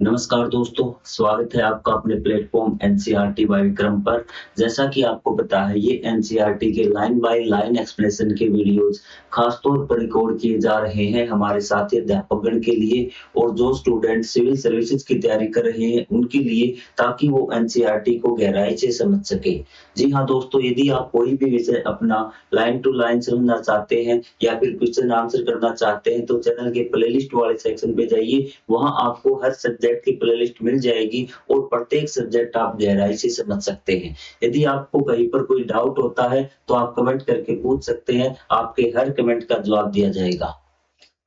नमस्कार दोस्तों, स्वागत है आपका अपने प्लेटफ़ॉर्म एनसीईआरटी बाय विक्रम पर। जैसा कि आपको पता है ये एनसीईआरटी के लाइन बाय लाइन एक्सप्लेनेशन के वीडियोज़ ख़ास तौर पर रिकॉर्ड किए जा रहे हैं हमारे साथी अध्यापकगण के लिए और जो स्टूडेंट सिविल सर्विसेज़ की तैयारी कर रहे हैं उनके लिए, ताकि वो एनसीईआरटी को गहराई से समझ सकें। जी हाँ दोस्तों, यदि आप कोई भी विषय अपना लाइन टू लाइन समझना चाहते हैं या फिर क्वेश्चन आंसर करना चाहते हैं तो चैनल के प्लेलिस्ट वाले सेक्शन पे जाइए। वहाँ आपको हर सब्जेक्ट की प्लेलिस्ट मिल जाएगी और प्रत्येक सब्जेक्ट आप गहराई से समझ सकते हैं। यदि आपको कहीं पर कोई डाउट होता है तो आप कमेंट करके पूछ सकते हैं, आपके हर कमेंट का जवाब दिया जाएगा।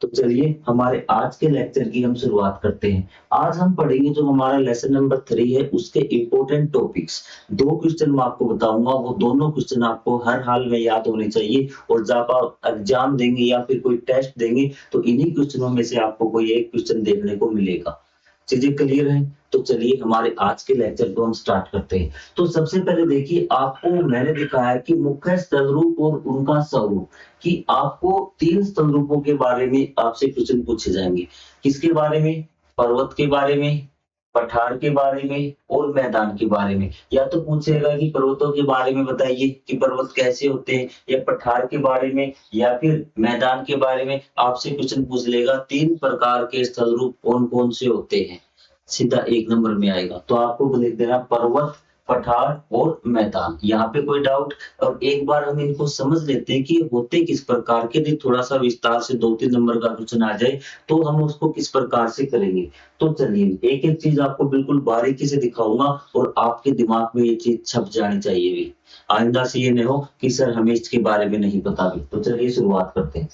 तो चलिए हमारे आज के लेक्चर की हम शुरुआत करते हैं। आज हम पढ़ेंगे जो हमारा लेसन नंबर 3 है उसके इम्पोर्टेंट टॉपिक्स। 2 क्वेश्चन मैं आपको बताऊँगा, वो दोनों क्वेश्चन आपको हर हाल में याद होने चाहिए और जब आप एग्ज़ाम देंगे या फिर कोई टेस्ट देंगे तो इन्हीं क्वेश्चनों में से आपको कोई एक क्वेश्चन देखने को मिलेगा। चीज़ें क्लियर हैं? तो चलिए हमारे आज के लेक्चर को हम स्टार्ट करते हैं। तो सबसे पहले देखिए, आपको मैंने दिखाया कि मुख्य स्थलरूप और उनका स्वरूप, कि आपको 3 स्थलरूपों के बारे में आपसे क्वेश्चन पूछे जाएँगे। किसके बारे में? पर्वत के बारे में, पठार के बारे में और मैदान के बारे में। या तो पूछेगा कि पर्वतों के बारे में बताइए कि पर्वत कैसे होते हैं, या पठार के बारे में या फिर मैदान के बारे में आपसे क्वेश्चन पूछ लेगा 3 प्रकार के स्थलरूप कौन-कौन से होते हैं। सीधा 1 नंबर में आएगा। तो आपको लिख देना पर्वत, पठार और मैदान। यहाँ पे कोई डाउट? और एक बार हम इनको समझ लेते हैं कि होते किस प्रकार के, यदि थोड़ा-सा विस्तार से 2-3 नंबर का क्वेश्चन आ जाए, तो हम उसको किस प्रकार से करेंगे। तो चलिए, एक-एक चीज़ आपको बिल्कुल बारीकी से दिखाऊँगा और आपके दिमाग में ये चीज़ छप जानी चाहिए भी। आइंदा से ये नहीं हो कि सर हमें इसके बारे में नहीं पता भी। तो चलिए शुरुआत करते हैं।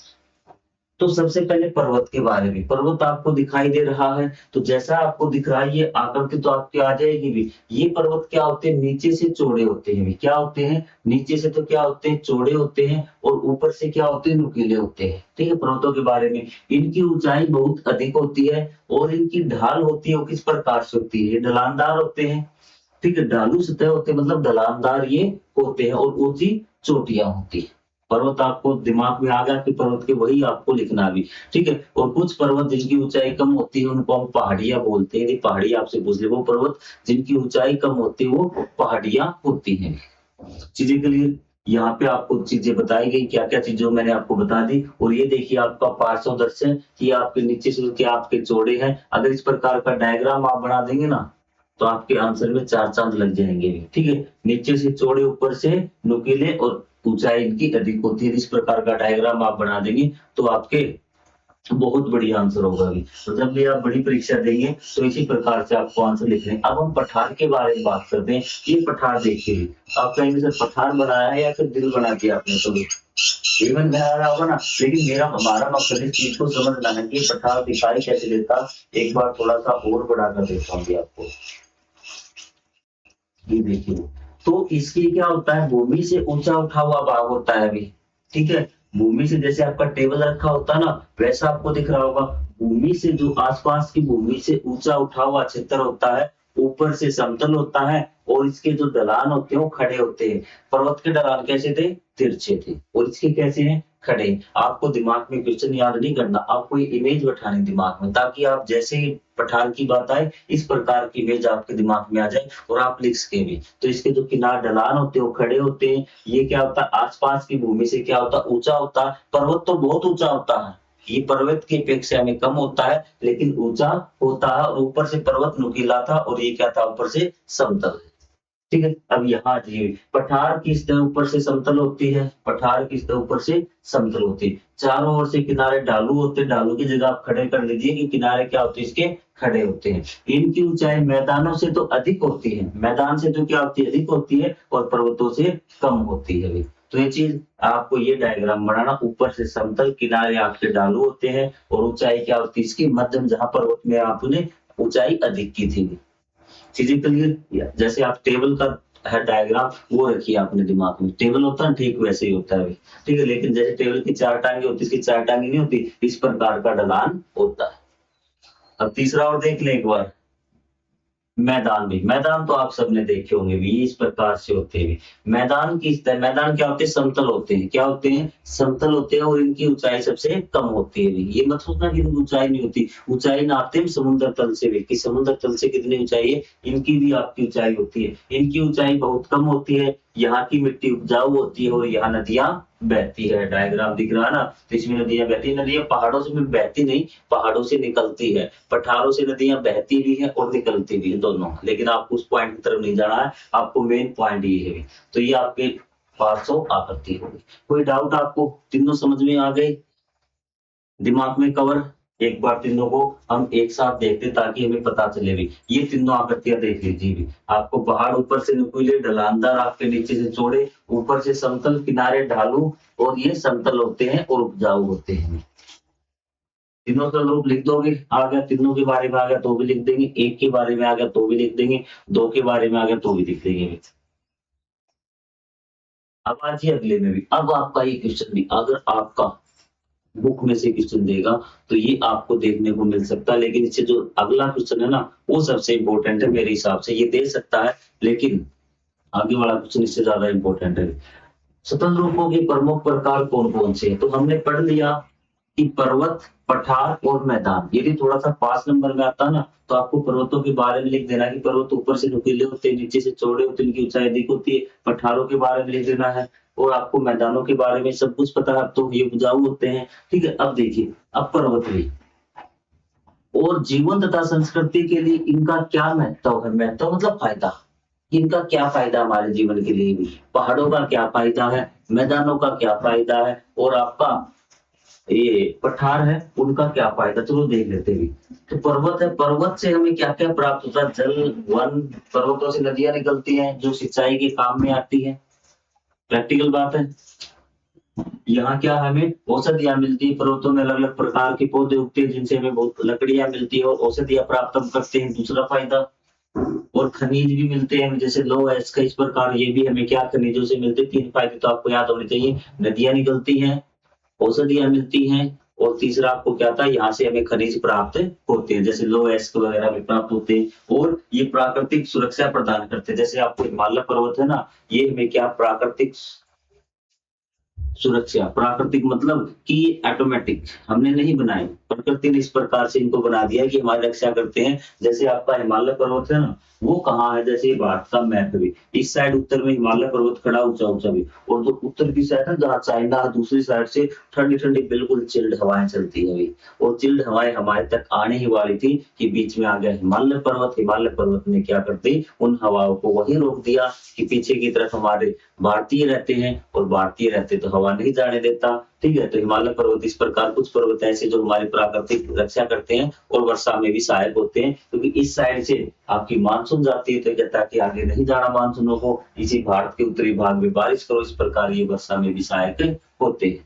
तो सबसे पहले पर्वत के बारे में। पर्वत आपको दिखाई दे रहा है, तो जैसा आपको दिख रहा है ये आकृति तो आपकी आ जाएगी भी। ये पर्वत क्या होते हैं? नीचे से चौड़े होते हैं। क्या होते हैं? नीचे से तो क्या होते हैं? चौड़े होते हैं और ऊपर से क्या होते हैं? नुकीले होते हैं। ठीक है? पर्वतों के बारे में। इनकी ऊंचाई बहुत अधिक होती है और इनकी ढाल होती है वो किस प्रकार से होती है? ये ढलानदार होते हैं। ठीक है? ढालू सतह होते हैं, मतलब ढलानदार ये होते हैं और ऊंची चोटियां होती है। पर्वत आपको दिमाग में आ गया कि पर्वत के, वही आपको लिखना भी। ठीक है? और कुछ पर्वत जिनकी ऊंचाई कम होती है उनको हम पहाड़ियां बोलते हैं। यदि पहाड़ी आपसे पूछ ले, वो पर्वत जिनकी ऊंचाई कम होती है वो पहाड़ियां होती हैं। चीजें क्लियर? यहाँ पे आपको चीजें बताई गई, क्या-क्या चीजें मैंने आपको बता दी। और ये देखिए आपका पार्श्व दर्शन कि आपके नीचे से क्या आपके चौड़े हैं। अगर इस प्रकार का डायग्राम आप बना देंगे ना, तो आपके आंसर में 4 चाँद लग जाएँगे। ठीक है? नीचे से चौड़े, ऊपर से नुकीले और ऊँचाई इनकी अधिक होती है। इस प्रकार का डायग्राम आप बना देंगे तो आपके बहुत बढ़िया आंसर होगा अभी। तो जब भी आप बड़ी परीक्षा देंगे तो इसी प्रकार से आपको आंसर लिखने हैं। अब हम पठार के बारे में बात करते हैं। ये पठार देखिए, आप कहेंगे सर पठार बनाया है या फिर दिल बना दिया आपने कभी? जीवन में आ रहा होगा ना, लेकिन हमारा मकसद इस चीज को समझना है कि पठार दिखाई कैसे देता। एक बार थोड़ा सा और बढ़ा कर देता हूँ आपको। ये देखिए, तो इसके क्या होता है, भूमि से ऊंचा उठा हुआ भाग होता है अभी। ठीक है? भूमि से जैसे आपका टेबल रखा होता है ना, वैसा आपको दिख रहा होगा। भूमि से जो आसपास की भूमि से ऊंचा उठा हुआ क्षेत्र होता है, ऊपर से समतल होता है और इसके जो ढलान होते हैं वो खड़े होते हैं। पर्वत के ढलान कैसे थे? तिरछे थे। और इसके कैसे हैं? खड़े। आपको दिमाग में क्वेश्चन याद नहीं करना, आपको ये इमेज बैठानी दिमाग में, ताकि आप जैसे ही पठार की बात आए इस प्रकार की इमेज आपके दिमाग में आ जाए और आप लिख सके भी। तो इसके जो किनार ढलान होते हैं वो खड़े होते हैं। ये क्या होता है? आसपास की भूमि से क्या होता है? ऊंचा होता है। पर्वत तो बहुत ऊंचा होता है, ये पर्वत की अपेक्षा में कम होता है लेकिन ऊंचा होता है। और ऊपर से पर्वत नुकीला था और ये क्या था? ऊपर से समतल। ठीक है? अब यहाँ जी पठार की सतह ऊपर से समतल होती है। पठार की सतह ऊपर से समतल होती है। चारों ओर से किनारे ढालू होते हैं। ढालू की जगह आप खड़े कर लीजिए कि किनारे क्या होते हैं? इसके खड़े होते हैं। इनकी ऊंचाई मैदानों से तो अधिक होती है। मैदान से तो क्या होती है? अधिक होती है और पर्वतों से कम होती है भी। तो ये चीज आपको ये डायग्राम बनाना, ऊपर से समतल, किनारे आपके ढालू होते हैं और ऊंचाई क्या होती है इसकी? मध्यम, जहां पर्वत में आपने ऊंचाई अधिक की थी। चीजें क्लियर? जैसे आप टेबल का है डायग्राम वो रखिए अपने दिमाग में। टेबल होता है ठीक वैसे ही होता है अभी। ठीक है? लेकिन जैसे टेबल की 4 टांगे होती है, इसकी 4 टांगे नहीं होती, इस प्रकार का ढलान होता है। अब तीसरा और देख लें एक बार। मैदान भी, मैदान तो आप सबने देखे होंगे भी, इस प्रकार से होते हैं। मैदान क्या होते हैं? समतल होते हैं। क्या होते हैं? समतल होते हैं और इनकी ऊंचाई सबसे कम होती है। ये मत सोचना कि इनकी ऊंचाई नहीं होती। ऊंचाई नापते हैं समुद्र तल से भी, कि समुद्र तल से कितनी ऊंचाई है, इनकी भी आपकी ऊंचाई होती है। इनकी ऊंचाई बहुत कम होती है। यहाँ की मिट्टी उपजाऊ होती है और यहाँ नदियां बहती है। डायग्राम दिख रहा है ना? तो इसमें नदियां बहती है। नदियां पहाड़ों से भी बहती नहीं, पहाड़ों से निकलती है। पठारों से नदियां बहती भी है और निकलती भी है, दोनों। लेकिन आपको उस पॉइंट की तरफ नहीं जाना है, आपको मेन पॉइंट ये है। तो ये आपके 500 आकृति होगी। कोई डाउट आपको? तीनों समझ में आ गए? दिमाग में कवर? एक बार तीनों को हम एक साथ देखते ताकि हमें पता चले भी। ये तीनों आकृतियां देख लीजिए भी। आपको पहाड़ ऊपर से नुकीले, ढलानदार, आपके नीचे से चौड़े, ऊपर से समतल, किनारे ढालू, और ये समतल होते हैं और उपजाऊ होते हैं। तीनों का रूप लिख दोगे, आ गया। तीनों के बारे में आ गया तो भी लिख देंगे, एक के बारे में आ गया तो भी लिख देंगे, दो के बारे में आ गया तो भी लिख देंगे। अब आज अगले में भी। अब आपका ये क्वेश्चन भी अगर आपका बुक में से क्वेश्चन देगा तो ये आपको देखने को मिल सकता है, लेकिन इससे जो अगला क्वेश्चन है ना, वो सबसे इंपॉर्टेंट है मेरे हिसाब से। ये दे सकता है लेकिन आगे वाला क्वेश्चन इससे ज्यादा इंपॉर्टेंट है। स्वतंत्र रूपों के प्रमुख प्रकार कौन कौन से हैं? तो हमने पढ़ लिया कि पर्वत, पठार और मैदान। यदि थोड़ा सा 5 नंबर में आता ना तो आपको पर्वतों के बारे में लिख देना कि पर्वत ऊपर से नुकीले होते हैं, नीचे से चौड़े होते हैं, इनकी ऊंचाई अधिक होती है। पठारों के बारे में लिख देना है और आपको मैदानों के बारे में सब कुछ पता है। अब तो ये उपजाऊ होते हैं। ठीक है, अब देखिए, अब पर्वत भी और जीवन तथा संस्कृति के लिए इनका क्या महत्व है? महत्व मतलब फायदा। इनका क्या फायदा हमारे जीवन के लिए भी? पहाड़ों का क्या फायदा है, मैदानों का क्या फायदा है, और आपका ये पठार है उनका क्या फायदा? चलो देख लेते हैं। तो पर्वत है, पर्वत से हमें क्या क्या प्राप्त होता है? जल, वन। पर्वतों से नदियां निकलती हैं जो सिंचाई के काम में आती है। प्रैक्टिकल बात है। यहाँ क्या हमें औषधियां मिलती है, पर्वतों में अलग अलग प्रकार के पौधे उगते हैं जिनसे हमें बहुत लकड़ियां मिलती है और औषधियां प्राप्त हम करते हैं, दूसरा फायदा। और खनिज भी मिलते हैं जैसे लो एस का, इस प्रकार ये भी हमें क्या खनिजों से मिलते हैं। 3 फायदे तो आपको याद होने चाहिए। नदियां निकलती हैं, औषधियां मिलती हैं, और तीसरा आपको क्या था, यहाँ से हमें खनिज प्राप्त होते हैं जैसे लो एस वगैरह भी प्राप्त होते हैं। और ये प्राकृतिक सुरक्षा प्रदान करते हैं। जैसे आपको हिमालय पर्वत है ना, ये हमें क्या प्राकृतिक सुरक्षा, प्राकृतिक मतलब कि ऑटोमेटिक हमने नहीं बनाए, प्रकृति ने इस प्रकार से इनको बना दिया कि हमारी रक्षा करते हैं। जैसे आपका हिमालय पर्वत है ना, वो कहाँ है? जैसे भारत का मैप भी, इस साइड उत्तर में हिमालय पर्वत खड़ा ऊंचा ऊंचा भी, और जो उत्तर की साइड है जहाँ चाइना, दूसरी साइड से ठंडी ठंडी बिल्कुल चिल्ड हवाएं चलती है अभी। और चिल्ड हवाएं हमारे तक आने ही वाली थी कि बीच में आ गया हिमालय पर्वत। हिमालय पर्वत ने क्या कर दी, उन हवाओं को वही रोक दिया कि पीछे की तरफ हमारे भारतीय रहते हैं, और भारतीय रहते तो हवा नहीं जाने देता। ठीक है, तो हिमालय पर्वत इस प्रकार, कुछ पर्वत ऐसे जो हमारी प्राकृतिक रक्षा करते हैं और वर्षा में भी सहायक होते हैं, क्योंकि इस साइड से आपकी मानसून जाती है तो कहता कि आगे नहीं जाना मानसूनों को, इसी भारत के उत्तरी भाग में बारिश करो, इस प्रकार ये वर्षा में भी सहायक होते हैं।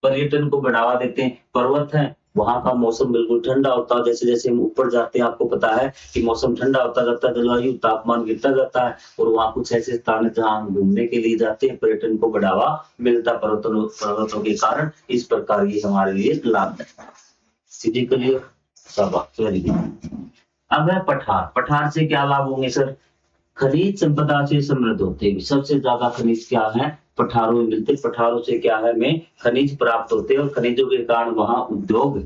पर्यटन को बढ़ावा देते हैं। पर्वत है, वहां का मौसम बिल्कुल ठंडा होता है। जैसे जैसे हम ऊपर जाते हैं आपको पता है कि मौसम ठंडा होता जाता है, जलवायु तापमान गिरता जाता है, और वहां कुछ ऐसे स्थान है जहां हम घूमने के लिए जाते हैं, पर्यटन को बढ़ावा मिलता है पर्वतों के कारण। इस प्रकार ये हमारे लिए लाभदायक है। फिजिकली सब वेरी गुड। अब है पठार। पठार से क्या लाभ होंगे सर? खनिज संपदा से समृद्ध होते हैं। सबसे ज्यादा खनिज क्या है? पठारों में मिलते हैं। पठारों से क्या है, हमें खनिज प्राप्त होते हैं, और खनिजों के कारण वहां उद्योग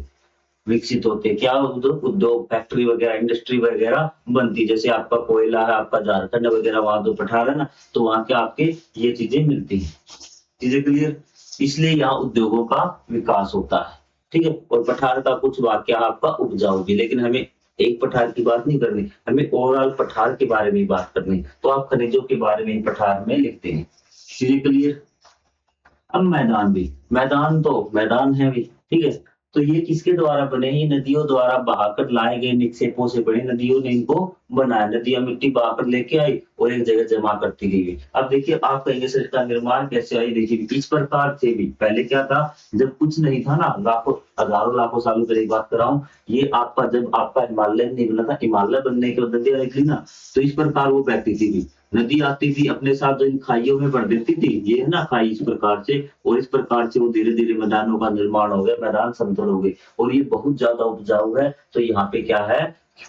विकसित होते हैं। क्या उद्योग? उद्योग, फैक्ट्री वगैरह, इंडस्ट्री वगैरह बनती है। जैसे आपका कोयला है, आपका झारखंड वगैरह, वहां जो पठार है ना, तो वहां के आपके ये चीजें मिलती है। चीजें क्लियर? इसलिए यहाँ उद्योगों का विकास होता है। ठीक है, और पठार का कुछ वाक्य आपका उपजाऊ भी, लेकिन हमें एक पठार की बात नहीं करनी, हमें ओवरऑल पठार के बारे में बात करनी। तो आप खनिजों के बारे में पठार में लिखते हैं। चीजें क्लियर? अब मैदान भी, मैदान तो मैदान है भी। ठीक है, तो ये किसके द्वारा बने? ये नदियों द्वारा बहाकर लाए गए निक्षेपों से बने। नदियों ने इनको बनाया, नदियां मिट्टी बहाकर लेके आई और एक जगह जमा करती गई। अब देखिए, आप कहेंगे सर इसका निर्माण कैसे आई? देखिए, इस प्रकार से भी। पहले क्या था, जब कुछ नहीं था ना, लाखों हजारों लाखों सालों पहले की बात कर रहा हूँ, ये आपका जब आपका हिमालय नहीं बना था, हिमालय बनने के बाद नदियां निकली ना, तो इस प्रकार वो बहती थी। नदी आती थी अपने साथ, जो इन खाइयों में भर देती थी, ये है ना खाई, इस प्रकार से, और इस प्रकार से वो धीरे धीरे मैदानों का निर्माण हो गया, मैदान समतल हो गए, और ये बहुत ज्यादा उपजाऊ है। तो यहाँ पे क्या है,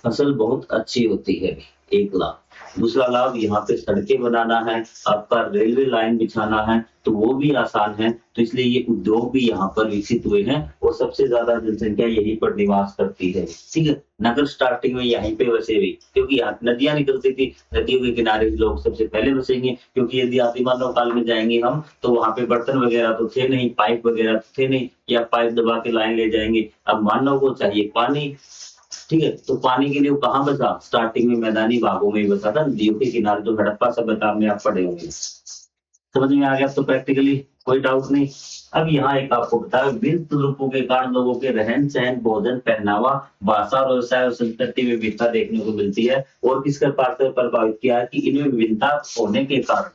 फसल बहुत अच्छी होती है, एक लाभ। दूसरा लाभ, यहाँ पे सड़कें बनाना है, आपका रेलवे लाइन बिछाना है, तो वो भी आसान है, तो इसलिए ये उद्योग भी यहाँ पर विकसित हुए हैं और सबसे ज्यादा जनसंख्या यहीं पर निवास करती है, ठीक है। नगर स्टार्टिंग में यहीं पे बसे भी, क्योंकि यहाँ नदियां निकलती थी, नदियों के किनारे लोग सबसे पहले बसेंगे, क्योंकि यदि आदि मानव काल में जाएंगे हम, तो वहां पे बर्तन वगैरह तो थे नहीं, पाइप वगैरह तो थे नहीं, या पाइप दबा के लाइन ले जाएंगे। अब मानव को चाहिए पानी, ठीक है, तो पानी के लिए वो कहाँ बसा? स्टार्टिंग में मैदानी भागों में ही बसा था, नदियों के किनारे, जो हड़प्पा सभ्यता में आप पढ़े होंगे। समझ में आ गया? तो प्रैक्टिकली कोई डाउट नहीं। अब यहाँ एक आपको बता, विभिन्न रूपों के कारण लोगों के रहन सहन, भोजन, पहनावा, भाषा और व्यवसाय और संस्कृति में विविधता देखने को मिलती है। और किस प्रकार से प्रभावित किया है कि इनमें विभिन्नता होने के कारण,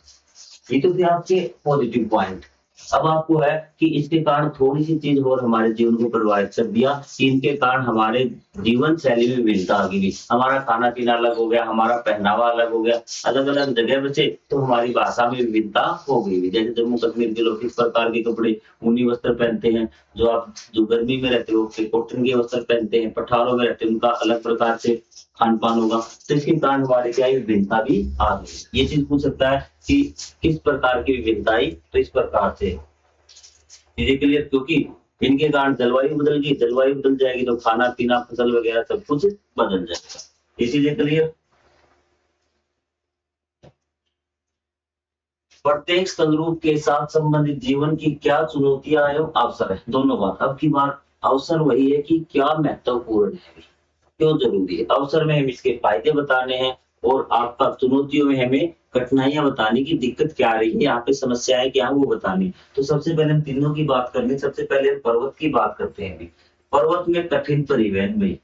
ये तो थे आपके पॉजिटिव पॉइंट। अब आपको है कि इसके कारण थोड़ी सी चीज और हमारे जीवन को प्रभावित कर दिया कि इनके कारण हमारे जीवन शैली में विविधता आ गई। हमारा खाना पीना अलग हो गया, हमारा पहनावा अलग हो गया, अलग अलग जगह बचे, तो हमारी भाषा में विविधता हो गई। जैसे जम्मू कश्मीर के लोग किस प्रकार के कपड़े, ऊनी वस्त्र पहनते हैं, जो गर्मी में रहते हो कॉटन के वस्त्र पहनते हैं, पठारों में रहते हैं उनका अलग प्रकार से खान पान होगा, तो इसके कारण हमारे क्या विभिन्नता भी आ गई। ये चीज पूछ सकता है कि किस प्रकार की विविधता आई, तो इस प्रकार से चीजें क्लियर, क्योंकि इनके कारण जलवायु बदल गई, जलवायु बदल जाएगी तो खाना पीना फसल वगैरह सब कुछ बदल जाएगा। ये चीजें क्लियर। प्रत्येक संरूप के साथ संबंधित जीवन की क्या चुनौतियां एवं अवसर है, दोनों बात। अब की बार अवसर वही है कि क्या महत्वपूर्ण है, क्यों जरूरी है। अवसर में हम इसके फायदे बताने हैं, और आपका चुनौतियों में हमें कठिनाइयां बतानी की दिक्कत क्या आ रही है, यहाँ पे समस्याएं क्या है वो बतानी। तो सबसे पहले हम तीनों की बात करनी, सबसे पहले हम पर्वत की बात करते हैं। पर्वत में कठिन परिवहन में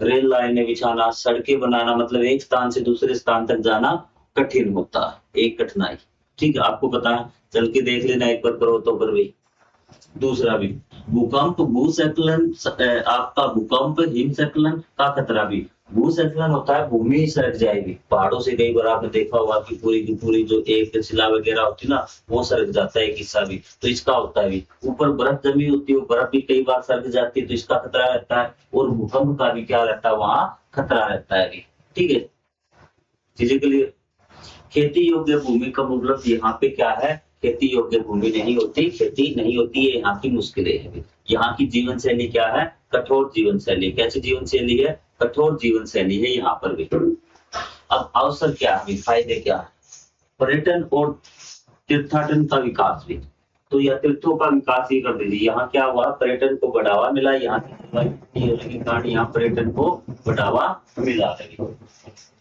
रेल लाइनें बिछाना, सड़कें बनाना, मतलब एक स्थान से दूसरे स्थान तक जाना कठिन होता है, एक कठिनाई। ठीक है, आपको पता है, चल के देख लेना एक बार पर्वतों पर भी। दूसरा भी भूकंप, भूस्खलन, आपका भूकंप, हिमस्खलन का खतरा भी। भूस्खलन होता है भूमि सरक जाएगी, पहाड़ों से कई बार आपने देखा होगा कि पूरी की पूरी जो एक शिला वगैरह होती है ना, वो सरक जाता है एक हिस्सा भी, तो इसका होता है भी। ऊपर बर्फ जमी होती है, बर्फ भी कई बार सरक जाती है, तो इसका खतरा रहता है। और भूकंप का भी क्या रहता है, वहां खतरा रहता है भी। ठीक है, चीजें के लिए खेती योग्य भूमि का मतलब यहाँ पे क्या है, खेती योग्य भूमि नहीं होती, खेती नहीं होती है, यहाँ की मुश्किलें हैं। यहाँ की जीवन शैली क्या है, कठोर जीवन शैली। कैसी जीवन शैली है, कठोर जीवन शैली है यहाँ पर भी। अब अवसर क्या है, फायदे क्या है, पर्यटन और तीर्थाटन का विकास भी। तो यह तीर्थों का विकास ही कर दीजिए। यहाँ क्या हुआ, पर्यटन को बढ़ावा मिला, यहाँ के कारण यहाँ पर्यटन को बढ़ावा मिला है।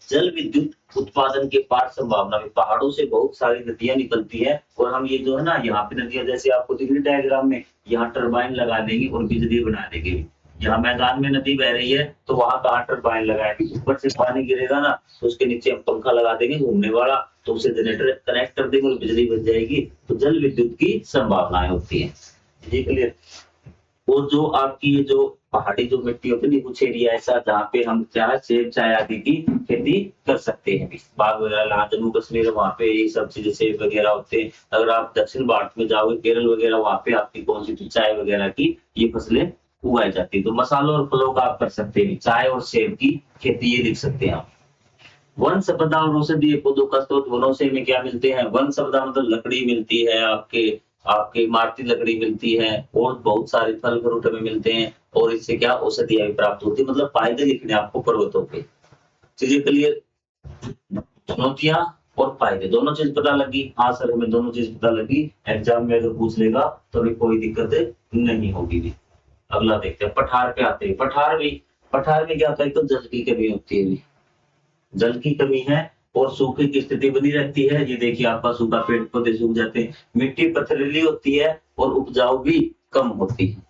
जल विद्युत उत्पादन के पार संभावना में, पहाड़ों से बहुत सारी नदियां निकलती है, और हम ये जो है ना यहाँ पे नदियां, जैसे आपको दिख रही डायग्राम में, यहाँ टरबाइन लगा देंगे और बिजली बना देंगे। यहाँ मैदान में नदी बह रही है, तो वहां कहाँ टरबाइन लगाएंगे, ऊपर से पानी गिरेगा ना, तो उसके नीचे हम पंखा लगा देंगे घूमने वाला, तो उसे जनरेटर कनेक्ट कर देंगे और बिजली बन जाएगी। तो जल विद्युत की संभावनाएं होती है, जी क्लियर। वो जो आपकी ये जो पहाड़ी जो मिट्टी होती है, कुछ एरिया ऐसा जहाँ पे हम क्या है, सेब चाय आदि की खेती कर सकते हैं। बाग वगैरह, जम्मू कश्मीर वहाँ पे ये सब चीजें सेब वगैरह होते हैं। अगर आप दक्षिण भारत में जाओगे, केरल वगैरह, वहाँ पे आपकी कौन सी चाय वगैरह की ये फसलें उगाई जाती है। तो मसालों और फलों का आप कर सकते हैं, चाय और सेब की खेती ये लिख सकते हैं आप। वन संपदा और औषधीय पौधों का स्रोत, वनों से हमें क्या मिलते हैं, वन संपदा मतलब लकड़ी मिलती है, आपके आपके इमारती लकड़ी मिलती है, और बहुत सारे फल फ्रूट हमें मिलते हैं, और इससे क्या औषधियां भी प्राप्त होती है। मतलब फायदे लिखने आपको पर्वतों के। चलिए क्लियर, चुनौतियां और फायदे दोनों चीज पता लगी। हाँ सर, हमें दोनों चीज पता लगी, एग्जाम में अगर पूछ लेगा तो भी कोई दिक्कत नहीं होगी भी। अगला देखते हैं, पठार पे आते हैं। पठार में क्या होता है, तो जल की कमी होती है, जल की कमी है, और सूखे की स्थिति बनी रहती है। ये देखिए आपका सूखा, पेड़ पौधे सूख जाते हैं, मिट्टी पथरीली होती है, और उपजाऊ भी कम होती है।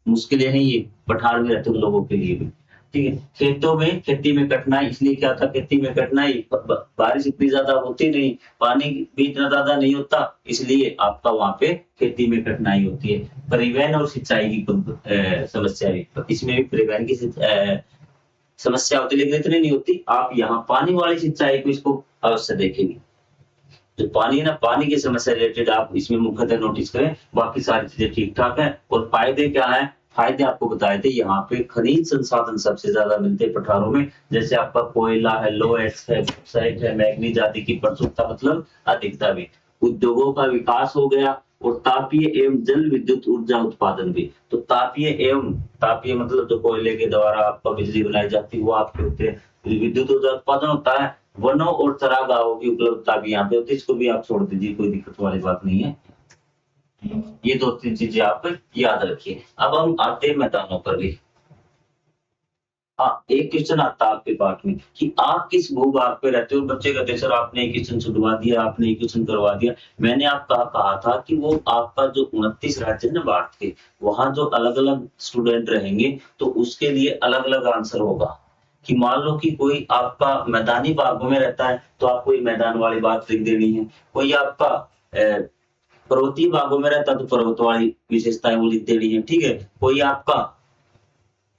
मुश्किलें हैं ये पठार में रहते लोगों के लिए भी। ठीक है, खेतों में खेती में कठिनाई, इसलिए क्या था, खेती में कठिनाई, बारिश इतनी ज्यादा होती नहीं, पानी भी इतना ज्यादा नहीं होता, इसलिए आपका वहां पे खेती में कठिनाई होती है। परिवहन और सिंचाई की समस्या भी, इसमें भी परिवहन की समस्या होती, लेकिन इतनी नहीं होती। आप यहाँ पानी वाली सिंचाई को इसको अवश्य देखेंगे। जो पानी है ना, पानी की समस्या रिलेटेड आप इसमें मुख्यतः नोटिस करें, बाकी सारी चीजें ठीक ठाक है। और फायदे क्या है फायदे आपको बताए थे। यहाँ पे खनिज संसाधन सबसे ज्यादा मिलते हैं पठारों में, जैसे आपका कोयला है, लोएक्स है, बॉक्साइट है, मैग्नीज आदि की प्रचुरता मतलब अधिकता भी। उद्योगों का विकास हो गया और तापीय एवं जल विद्युत ऊर्जा उत्पादन भी। तो तापीय मतलब जो कोयले के द्वारा आपका बिजली बनाई जाती है वो आपके होते हैं। विद्युत ऊर्जा उत्पादन होता है। वनों और चरागाहों की उपलब्धता भी यहाँ पे होती है, इसको भी आप छोड़ दीजिए, कोई दिक्कत वाली बात नहीं है। ये 2-3 चीजें आप याद रखिए। अब हम आते हैं मैदानों पर भी। हाँ, एक क्वेश्चन आता है आपके पाठ में कि आप किस भूभाग पे रहते हो? बच्चे कहते हैं सर आपने ये क्वेश्चन छुड़वा दिया, आपने ये क्वेश्चन करवा दिया। मैंने आपका कहा था कि वो आपका जो 29 राज्य है ना भारत के, वहाँ जो अलग-अलग स्टूडेंट रहेंगे तो उसके लिए अलग-अलग आंसर होगा। कि मान लो कि कोई आपका मैदानी भागों में रहता है तो आपको ये मैदान वाली बात लिख देनी है। कोई आपका पर्वतीय भागों में रहता है तो पर्वत वाली विशेषताएं वो लिख देनी है, ठीक है। कोई आपका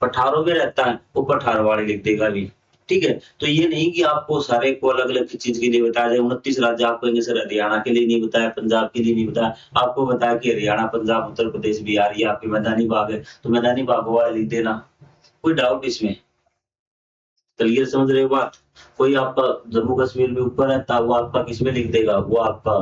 पठारों में रहता है वो पठार वाले लिख देगा भी, ठीक है। तो ये नहीं कि आपको सारे को अलग अलग चीज के लिए बताया जाए। 29 राज्य आपको कहेंगे सर हरियाणा के लिए नहीं बताया, पंजाब के लिए नहीं बताया, आपको बताया कि हरियाणा, पंजाब, उत्तर प्रदेश, बिहार ये आपके मैदानी भाग है तो मैदानी भागों वाले लिख देना। कोई डाउट इसमें? क्लियर समझ रहे हो बात? कोई आपका जम्मू कश्मीर में ऊपर रहता है वो आपका किसमें लिख देगा, वो आपका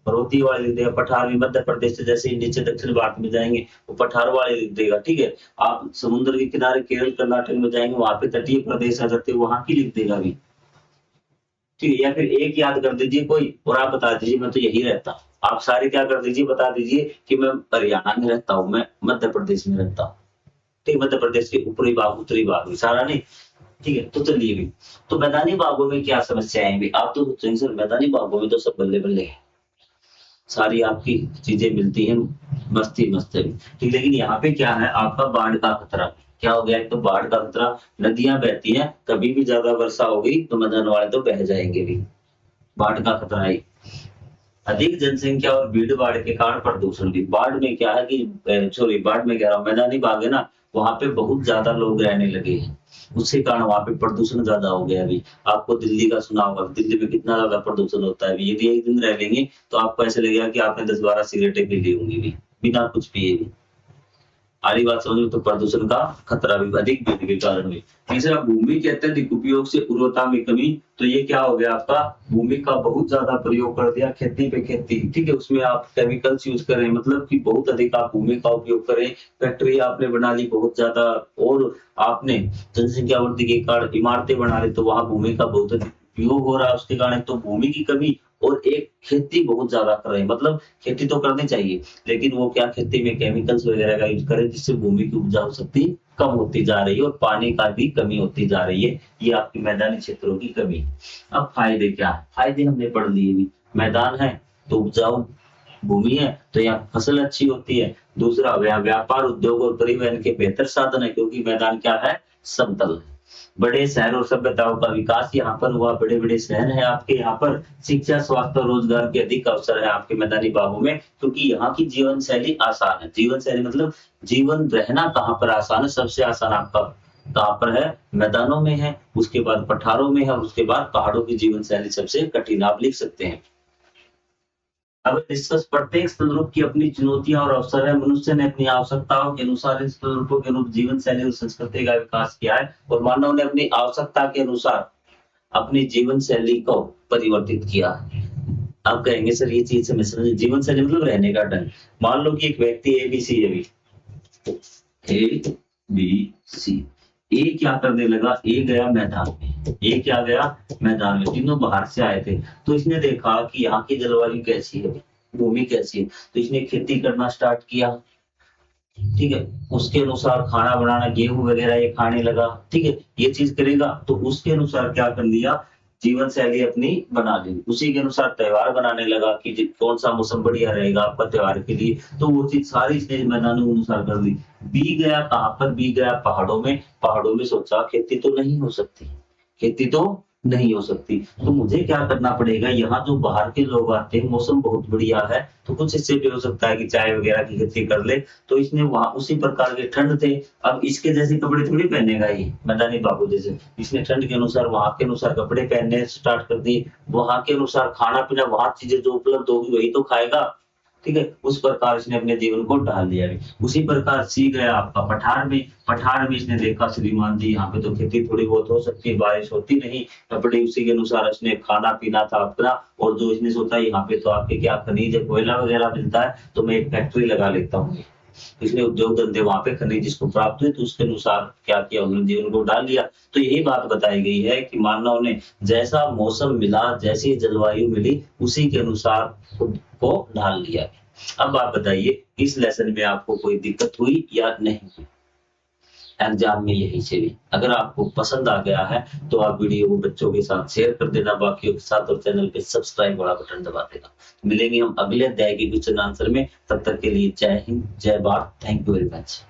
पर्वतीय वाले लिख देगा। पठार में मध्य प्रदेश से जैसे ही नीचे दक्षिण भारत में जाएंगे वो पठार वाले लिख देगा, ठीक है। आप समुद्र के किनारे केरल कर्नाटक में जाएंगे वहां पे तटीय प्रदेश आ जाते हैं वहां की लिख देगा भी, ठीक है। या फिर एक याद कर दीजिए कोई और आप बता दीजिए मैं तो यही रहता। आप सारे क्या कर दीजिए, बता दीजिए कि मैं हरियाणा में रहता हूँ, मैं मध्य प्रदेश में रहता हूँ, ठीक। मध्य प्रदेश के ऊपरी भाग उत्तरी भाग में सारा नहीं, ठीक है। तो चलिए भी, तो मैदानी भागों में क्या समस्या है? आप तो सोचेंगे सर मैदानी भागों में तो सब बल्ले बल्ले है, सारी आपकी चीजें मिलती हैं, मस्ती मस्त है, ठीक। लेकिन यहाँ पे क्या है आपका बाढ़ का खतरा। क्या हो गया? एक तो बाढ़ का खतरा, नदियां बहती हैं, कभी भी ज्यादा वर्षा हो गई तो मैदान वाले तो बह जाएंगे भी, बाढ़ का खतरा है। अधिक जनसंख्या और भीड़ भाड़ के कारण प्रदूषण भी। बाढ़ में क्या है कि सॉरी बाढ़ में कह रहा हूँ, मैदानी भाग है ना, वहां पे बहुत ज्यादा लोग रहने लगे हैं, उसके कारण वहां पे प्रदूषण ज्यादा हो गया। अभी आपको दिल्ली का सुना होगा, दिल्ली में कितना ज्यादा प्रदूषण होता है। यदि एक दिन रह लेंगे तो आपको ऐसे लगेगा कि आपने 10-12 सिगरेटें पी ली होंगी भी, बिना कुछ पिए भी। आरी बात समझ में, तो प्रदूषण का खतरा भी अधिक वृद्धि के कारण हुई। तीसरा भूमि के अत्यधिक उपयोग से उर्वरता में कमी। तो ये क्या हो गया आपका, भूमि का बहुत ज्यादा प्रयोग कर दिया खेती पे खेती, ठीक है। उसमें आप केमिकल्स यूज कर रहे हैं, मतलब कि बहुत अधिक आप भूमि का उपयोग करें। फैक्ट्री आपने बना ली बहुत ज्यादा, और आपने जनसंख्या वृद्धि के कारण इमारतें बना ली तो वहां भूमि का बहुत अधिक उपयोग हो रहा है, उसके कारण तो भूमि की कमी। और एक खेती बहुत ज्यादा कर रहे हैं, मतलब खेती तो करनी चाहिए लेकिन वो क्या खेती में केमिकल्स वगैरह का यूज करें जिससे भूमि की उपजाऊ शक्ति कम होती जा रही है और पानी का भी कमी होती जा रही है। ये आपकी मैदानी क्षेत्रों की कमी। अब फायदे क्या है? फायदे हमने पढ़ लिए भी। मैदान है तो उपजाऊ भूमि है तो यहाँ फसल अच्छी होती है। दूसरा व्यापार, उद्योग और परिवहन के बेहतर साधन है क्योंकि मैदान क्या है, समतल है। बड़े शहर और सभ्यताओं का विकास यहाँ पर हुआ, बड़े बड़े शहर है आपके यहाँ पर। शिक्षा, स्वास्थ्य और रोजगार के अधिक अवसर है आपके मैदानी भागों में क्योंकि यहाँ की जीवन शैली आसान है। जीवन शैली मतलब जीवन रहना कहाँ पर आसान है? सबसे आसान आपका कहाँ पर है? मैदानों में है, उसके बाद पठारों में है और उसके बाद पहाड़ों की जीवन शैली सबसे कठिन, आप लिख सकते हैं। अब डिस्कस प्रत्येक तंदुरुस्त की अपनी चुनौतियां और अवसर है। मनुष्य ने अपनी आवश्यकताओं के अनुसार इस तंदुरुस्तों के अनुरूप जीवन शैली और संस्कृति का विकास किया है और मानव ने अपनी आवश्यकता के अनुसार अपनी जीवन शैली को परिवर्तित किया। आप कहेंगे सर ये चीज हमें समझ, जीवन शैली मतलब रहने का ढंग। मान लो कि एक व्यक्ति एबीसी है भी, ए बी सी। ए क्या करने लगा, ए गया मैदान में, ए क्या गया मैदान में, तीनों बाहर से आए थे। तो इसने देखा कि यहाँ की जलवायु कैसी है, भूमि कैसी है, तो इसने खेती करना स्टार्ट किया, ठीक है। उसके अनुसार खाना बनाना, गेहूं वगैरह ये खाने लगा, ठीक है। ये चीज करेगा तो उसके अनुसार क्या कर लिया, जीवन शैली अपनी बना ली। उसी के अनुसार त्योहार बनाने लगा कि कौन सा मौसम बढ़िया रहेगा आपका त्योहार के लिए, तो वो चीज सारी इसने मैदानों के अनुसार कर ली। बी गया कहाँ पर, बी गया पहाड़ों में। पहाड़ों में सोचा खेती तो नहीं हो सकती, खेती तो नहीं हो सकती, तो मुझे क्या करना पड़ेगा, यहाँ जो बाहर के लोग आते हैं, मौसम बहुत बढ़िया है तो कुछ इससे भी हो सकता है कि चाय वगैरह की खेती कर ले। तो इसने वहां उसी प्रकार के ठंड थे, अब इसके जैसे कपड़े थोड़ी पहनेगा ये मैदानी बाबू जैसे। इसने ठंड के अनुसार वहां के अनुसार कपड़े पहनने स्टार्ट कर दिए, वहां के अनुसार खाना पीना, वहां चीजें जो उपलब्ध होगी वही तो खाएगा। ठीक है, उस प्रकार इसने अपने जीवन को ढाल लिया है। उसी प्रकार सी गया आपका पठार में इसने देखा श्रीमान जी यहाँ पे तो खेती थोड़ी बहुत हो सकती है, बारिश होती नहीं, कपड़े उसी के अनुसार इसने खाना पीना था अपना, और जो इसने सोचा यहाँ पे तो आपके क्या खनिज कोयला वगैरह मिलता है, तो मैं एक फैक्ट्री लगा लेता हूँ। इसलिए उद्योग धंधे वहां पे खनिज जिसको प्राप्त हुए, तो उसके अनुसार क्या किया उन्होंने, जीवन को डाल लिया। तो यही बात बताई गई है कि मानव ने जैसा मौसम मिला, जैसी जलवायु मिली, उसी के अनुसार खुद को ढाल लिया। अब आप बताइए इस लेसन में आपको कोई दिक्कत हुई या नहीं? एग्जाम में यही चाहिए। अगर आपको पसंद आ गया है तो आप वीडियो को बच्चों के साथ शेयर कर देना, बाकियों के साथ, और चैनल पे सब्सक्राइब वाला बटन दबा देना। मिलेंगे हम अगले अध्याय के क्वेश्चन आंसर में, तब तक के लिए जय हिंद, जय Bharat, thank you very much.